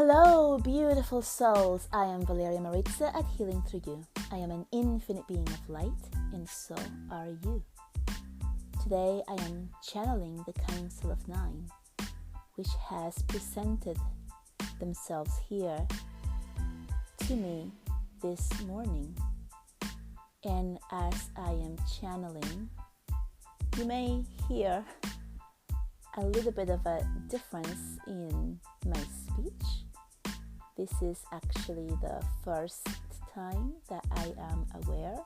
Hello, beautiful souls. I am Valeria Maritza at Healing Through You. I am an infinite being of light, and so are you. Today I am channeling the Council of Nine, which has presented themselves here to me this morning. And as I am channeling, you may hear a little bit of a difference in my speech. This is actually the first time that I am aware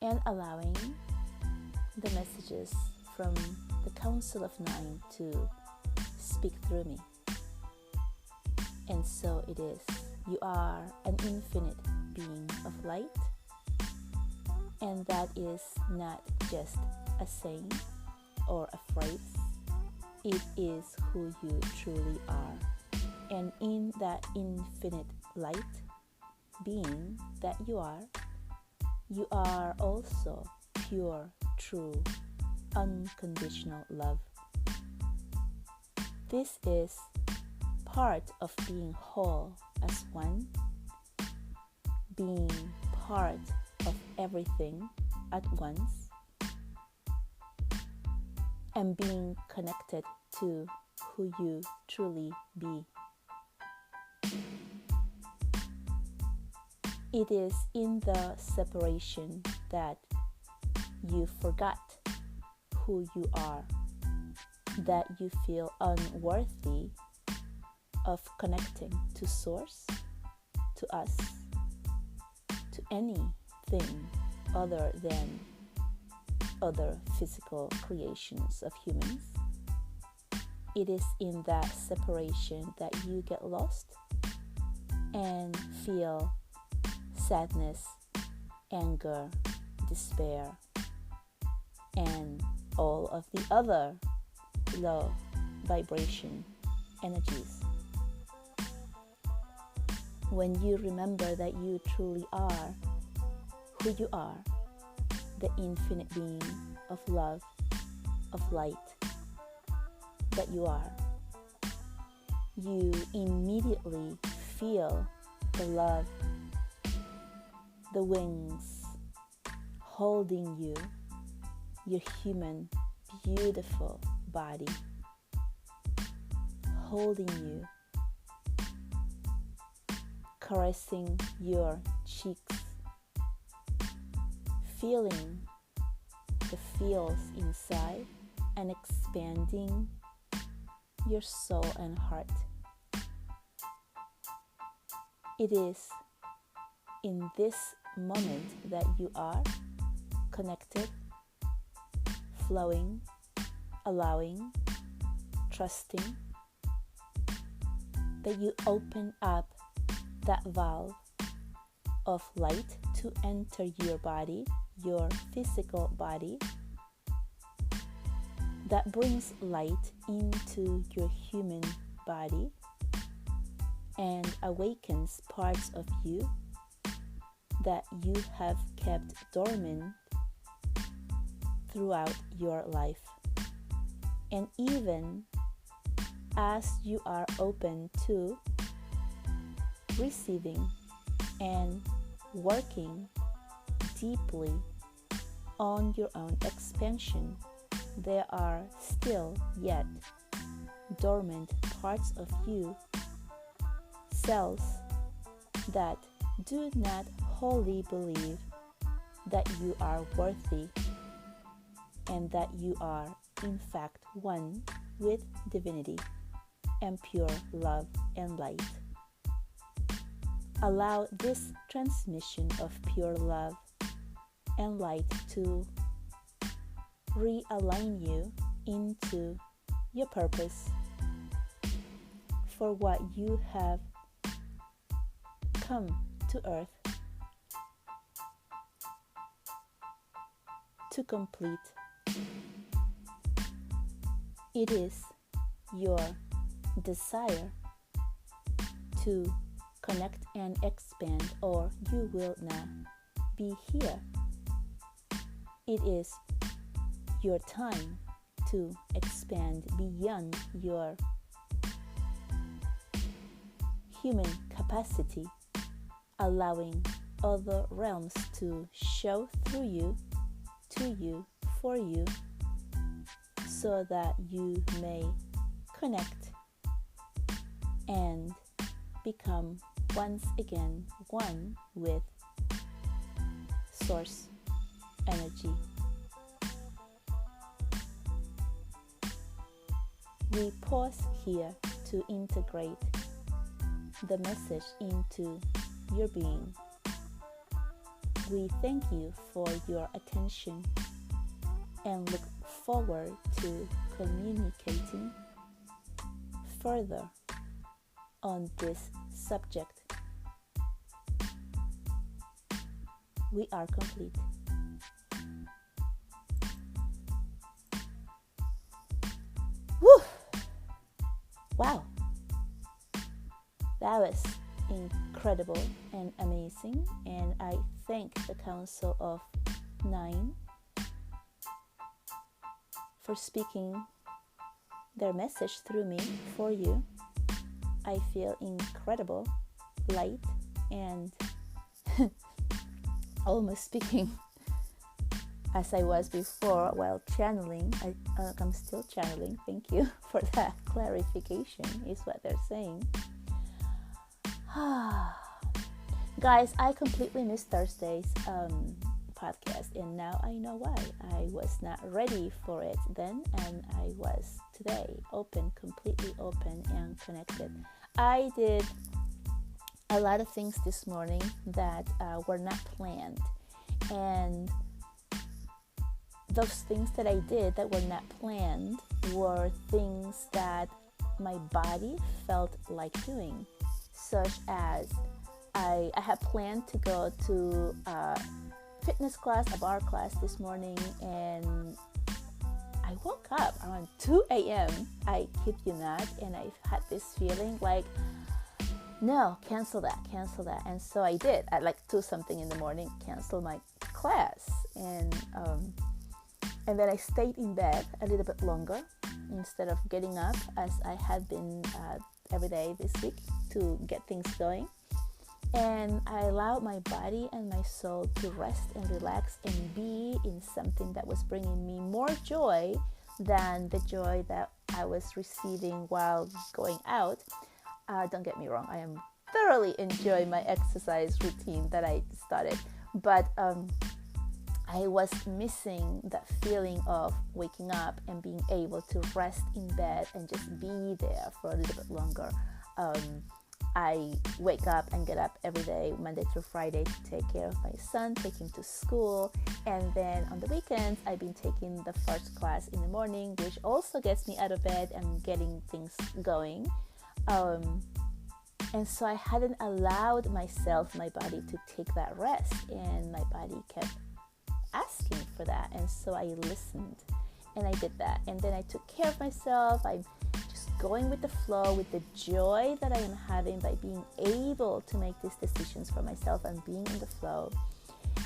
and allowing the messages from the Council of Nine to speak through me. And so it is. You are an infinite being of light, and that is not just a saying or a phrase. It is who you truly are. And in that infinite light being that you are also pure, true, unconditional love. This is part of being whole as one, being part of everything at once, and being connected to who you truly be. It is in the separation that you forgot who you are, that you feel unworthy of connecting to Source, to us, to anything other than other physical creations of humans. It is in that separation that you get lost and feel sadness, anger, despair, and all of the other low vibration energies. When you remember that you truly are who you are, the infinite being of love, of light that you are, you immediately feel the love, the wings holding you, your human, beautiful body, holding you, caressing your cheeks, feeling the feels inside and expanding your soul and heart. It is in this moment that you are connected, flowing, allowing, trusting, that you open up that valve of light to enter your body, your physical body, that brings light into your human body and awakens parts of you that you have kept dormant throughout your life. And even as you are open to receiving and working deeply on your own expansion, there are still yet dormant parts of you, cells that do not wholly believe that you are worthy and that you are in fact one with divinity and pure love and light. Allow this transmission of pure love and light to realign you into your purpose for what you have come to earth to complete. It is your desire to connect and expand, or you will not be here. It is your time to expand beyond your human capacity, allowing other realms to show through you, to you, for you, so that you may connect and become once again one with source energy. We pause here to integrate the message into your being. We thank you for your attention and look forward to communicating further on this subject. We are complete. Woo! Wow! That was incredible and amazing, and I thank the Council of Nine for speaking their message through me for you. I feel incredible, light, and almost speaking as I was before while channeling. I'm still channeling. Thank you for that clarification, is what they're saying. Guys, I completely missed Thursday's podcast, and now I know why. I was not ready for it then, and I was today completely open and connected. I did a lot of things this morning that were not planned, and those things that I did that were not planned were things that my body felt like doing, such as I had planned to go to a fitness class, a bar class this morning, and I woke up around 2 a.m. I kid you not, and I had this feeling like, no, cancel that. And so I did at like 2 something in the morning, cancel my class, and then I stayed in bed a little bit longer instead of getting up as I had been every day this week to get things going. And I allowed my body and my soul to rest and relax and be in something that was bringing me more joy than the joy that I was receiving while going out. Don't get me wrong, I am thoroughly enjoying my exercise routine that I started, but I was missing that feeling of waking up and being able to rest in bed and just be there for a little bit longer. I wake up and get up every day, Monday through Friday, to take care of my son, take him to school. And then on the weekends, I've been taking the first class in the morning, which also gets me out of bed and getting things going. And so I hadn't allowed myself, my body, to take that rest. And my body kept asking for that. And so I listened and I did that. And then I took care of myself. I'm just going with the flow, with the joy that I am having by being able to make these decisions for myself and being in the flow.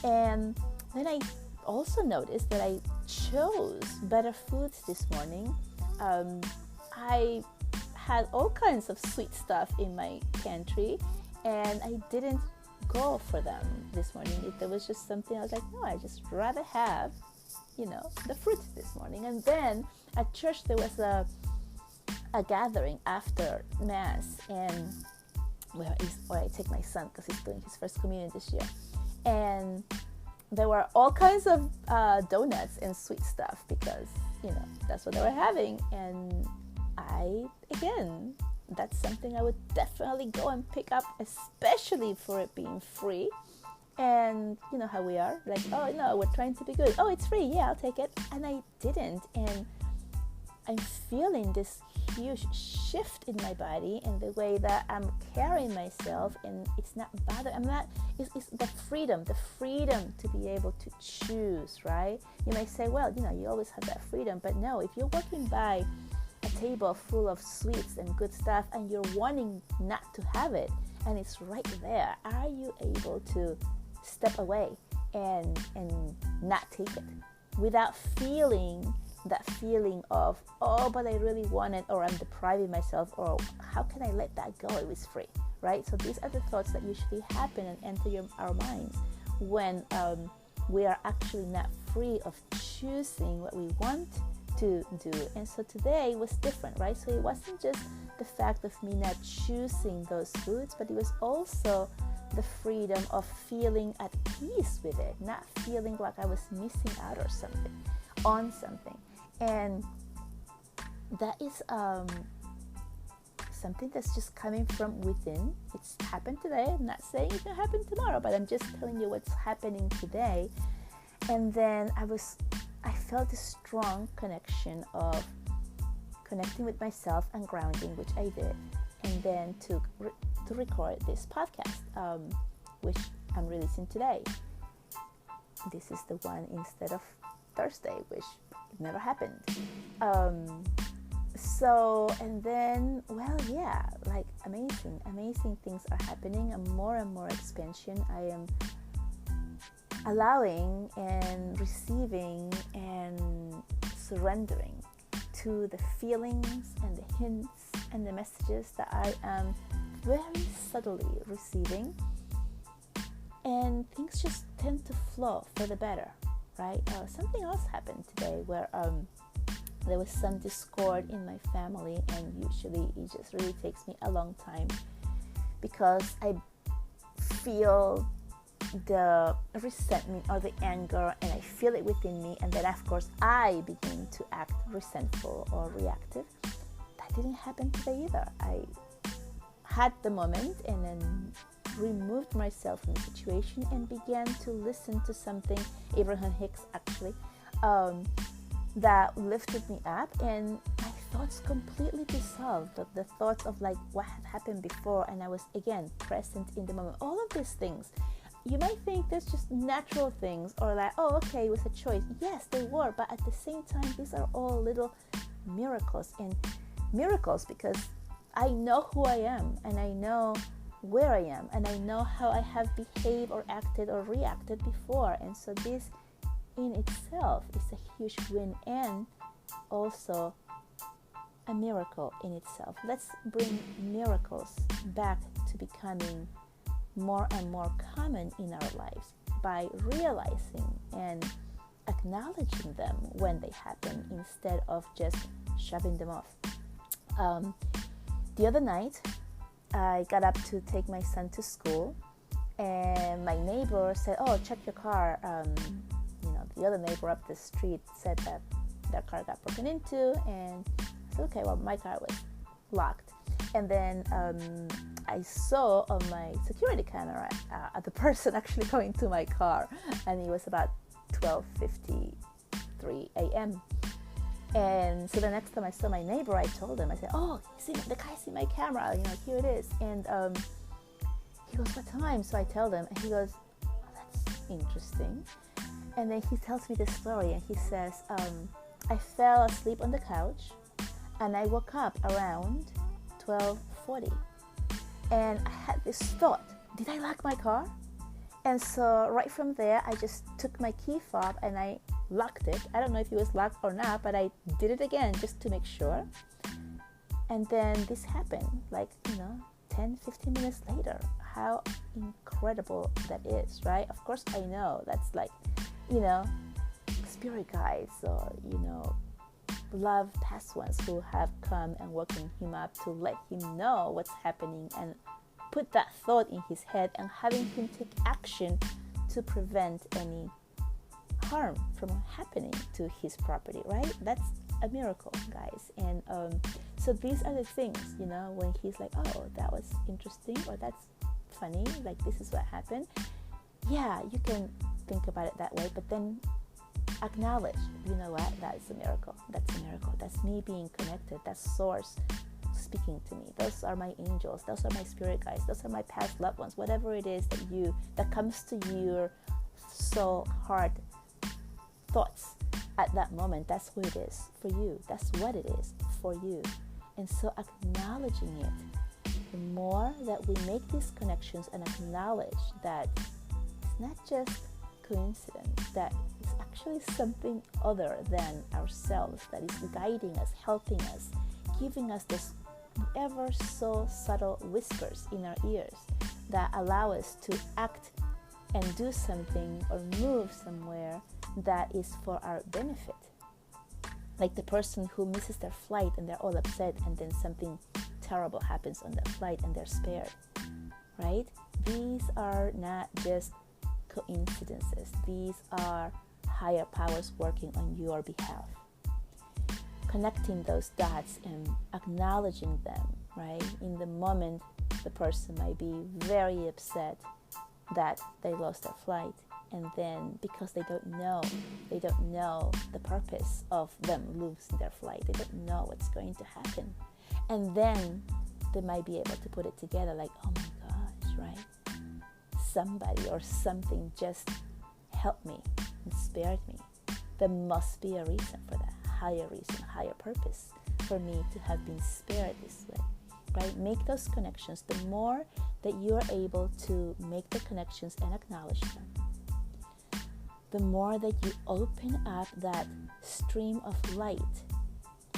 And then I also noticed that I chose better foods this morning. I had all kinds of sweet stuff in my pantry, and I didn't go for them this morning. If there was just something, I was like, no, I just rather have, the fruit this morning. And then at church there was a gathering after Mass, and where I take my son because he's doing his first communion this year, and there were all kinds of donuts and sweet stuff because that's what they were having. And that's something I would definitely go and pick up, especially for it being free. And you know how we are, like, oh no, we're trying to be good, oh it's free, yeah, I'll take it. And I didn't, and I'm feeling this huge shift in my body and the way that I'm carrying myself, and it's not bothering. It's the freedom to be able to choose, right? You may say, well, you always have that freedom, but no, if you're walking by a table full of sweets and good stuff and you're wanting not to have it, and it's right there, are you able to step away and not take it without feeling that feeling of, oh, but I really want it, or I'm depriving myself, or how can I let that go? It was free, right? So these are the thoughts that usually happen and enter our minds when we are actually not free of choosing what we want to do. And so today was different, right? So it wasn't just the fact of me not choosing those foods, but it was also the freedom of feeling at peace with it, not feeling like I was missing out or something on something. And that is something that's just coming from within. It's happened today. I'm not saying it can happen tomorrow, but I'm just telling you what's happening today. And then I felt this strong connection of connecting with myself and grounding, which I did, and then to record this podcast, which I'm releasing today. This is the one instead of Thursday, which never happened. So, and then, well, yeah, like amazing things are happening, and more expansion. I am allowing and receiving and surrendering to the feelings and the hints and the messages that I am very subtly receiving, and things just tend to flow for the better, right? Something else happened today where there was some discord in my family, and usually it just really takes me a long time because I feel the resentment or the anger, and I feel it within me, and then of course I begin to act resentful or reactive. That didn't happen today either. I had the moment and then removed myself from the situation and began to listen to something, Abraham Hicks actually, that lifted me up, and my thoughts completely dissolved. The thoughts of like what had happened before, and I was again present in the moment. All of these things, you might think there's just natural things, or like, oh, okay, it was a choice. Yes, they were, but at the same time, these are all little miracles, and miracles because I know who I am, and I know where I am, and I know how I have behaved or acted or reacted before. And so this in itself is a huge win, and also a miracle in itself. Let's bring miracles back to becoming more and more common in our lives by realizing and acknowledging them when they happen instead of just shoving them off. The other night, I got up to take my son to school, and my neighbor said, "Oh, check your car." The other neighbor up the street said that their car got broken into, and I said, "Okay, well, my car was locked." And then I saw on my security camera the person actually going to my car, and it was about 12:53 a.m. And so the next time I saw my neighbor, I told him, I said, "Oh, see, the guy's in my camera, here it is." And he goes, "What time?" So I tell him, and he goes, "Oh, that's interesting." And then he tells me this story, and he says, "I fell asleep on the couch, and I woke up around 12:40, and I had this thought, did I lock my car?" And so right from there, I just took my key fob and I locked it. I don't know if it was locked or not, but I did it again just to make sure. And then this happened, 10-15 minutes later. How incredible that is, right? Of course, I know that's spirit guides or, loved past ones who have come and woken him up to let him know what's happening and put that thought in his head, and having him take action to prevent any harm from happening to his property, right? That's a miracle, guys. And so these are the things, when he's like, "Oh, that was interesting," or "That's funny," like this is what happened. Yeah, you can think about it that way, but then acknowledge, you know what, that is a miracle. That's a miracle. That's me being connected. That's source speaking to me. Those are my angels. Those are my spirit guides. Those are my past loved ones. Whatever it is that comes to your soul, heart, thoughts at that moment, that's who it is for you. That's what it is for you. And so acknowledging it, the more that we make these connections and acknowledge that it's not just coincidence, that it's actually something other than ourselves that is guiding us, helping us, giving us this ever so subtle whispers in our ears that allow us to act and do something or move somewhere that is for our benefit. Like the person who misses their flight and they're all upset, and then something terrible happens on that flight and they're spared, right? These are not just coincidences. These are higher powers working on your behalf. Connecting those dots and acknowledging them, right? In the moment, the person might be very upset that they lost their flight, and then because they don't know the purpose of them losing their flight, they don't know what's going to happen, and then they might be able to put it together like, oh my gosh, right? Somebody or something just helped me and spared me. There must be a reason for that, higher reason, higher purpose for me to have been spared this way, right? Make those connections. The more that you are able to make the connections and acknowledge them, the more that you open up that stream of light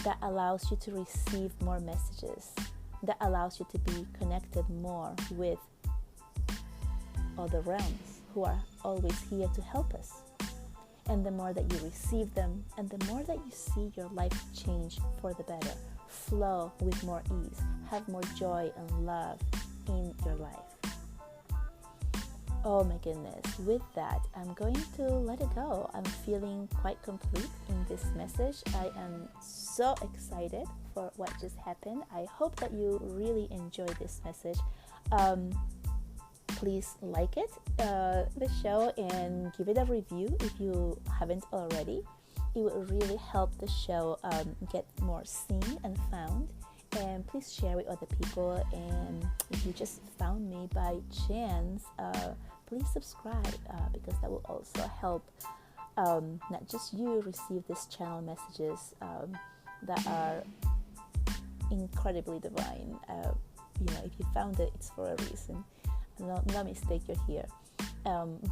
that allows you to receive more messages, that allows you to be connected more with other realms who are always here to help us. And the more that you receive them, and the more that you see your life change for the better, flow with more ease, have more joy and love in your life. Oh my goodness, with that, I'm going to let it go. I'm feeling quite complete in this message. I am so excited for what just happened. I hope that you really enjoyed this message. Please like it, the show, and give it a review if you haven't already. It would really help the show get more seen and found. And please share with other people. And if you just found me by chance, please subscribe because that will also help not just you receive this channel messages that are incredibly divine. If you found it, it's for a reason. No mistake, you're here.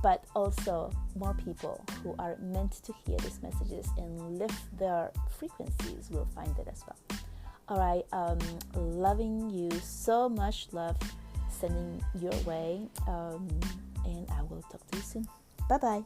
But also more people who are meant to hear these messages and lift their frequencies will find it as well. All right, loving you, so much love sending your way, and I will talk to you soon. Bye-bye.